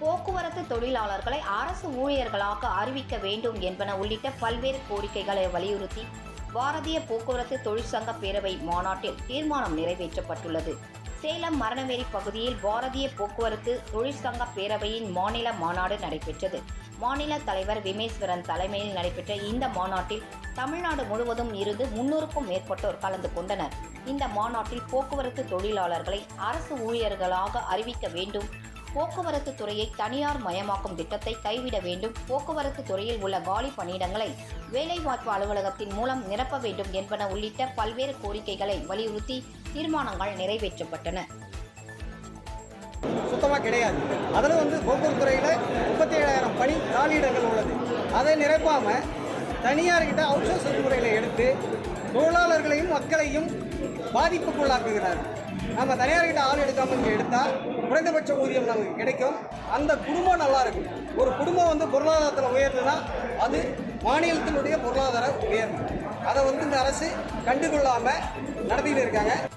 போக்குவரத்து தொழிலாளர்களை அரசு ஊழியர்களாக அறிவிக்க வேண்டும் என்பன உள்ளிட்ட பல்வேறு கோரிக்கைகளை வலியுறுத்தி பாரதிய போக்குவரத்து தொழிற்சங்க பேரவை மாநாட்டில் தீர்மானம் நிறைவேற்றப்பட்டுள்ளது. சேலம் மரணவேரி பகுதியில் பாரதிய போக்குவரத்து தொழிற்சங்க பேரவையின் மாநில மாநாடு நடைபெற்றது. மாநில தலைவர் விமேஸ்வரன் தலைமையில் நடைபெற்ற இந்த மாநாட்டில் தமிழ்நாடு முழுவதும் இருந்து 300க்கும் மேற்பட்டோர் கலந்து கொண்டனர். இந்த மாநாட்டில் போக்குவரத்து தொழிலாளர்களை அரசு ஊழியர்களாக அறிவிக்க வேண்டும், போக்குவரத்து துறையை தனியார் மயமாக்கும் திட்டத்தை கைவிட வேண்டும், போக்குவரத்து துறையில் உள்ள காலி பணியிடங்களை வேலைவாய்ப்பு அலுவலகத்தின் மூலம் நிரப்ப வேண்டும் என்பன உள்ளிட்ட பல்வேறு கோரிக்கைகளை வலியுறுத்தி தீர்மானங்கள் நிறைவேற்றப்பட்டன. சுத்தமாக கிடையாது. அதில் போக்குவரத்து துறையில் 37,000 பணி காலியிடங்கள் உள்ளது. அதை நிரப்பாமல் தனியார்கிட்ட அவுட் சோர்சிங் முறையில் எடுத்து தொழிலாளர்களையும் மக்களையும் பாதிப்புக்குள்ளாக்குகிறார். நம்ம தனியார்கிட்ட ஆள் எடுக்காமல் இங்கே எடுத்தால் குறைந்தபட்ச ஊதியம் நமக்கு கிடைக்கும். அந்த குடும்பம் நல்லா இருக்கும். ஒரு குடும்பம் பொருளாதாரத்தில் உயர்ந்ததுன்னா அது மாநிலத்தினுடைய பொருளாதார உயர்வு. அதை இந்த அரசு கண்டுகொள்ளாமல் நடத்திட்டு இருக்காங்க.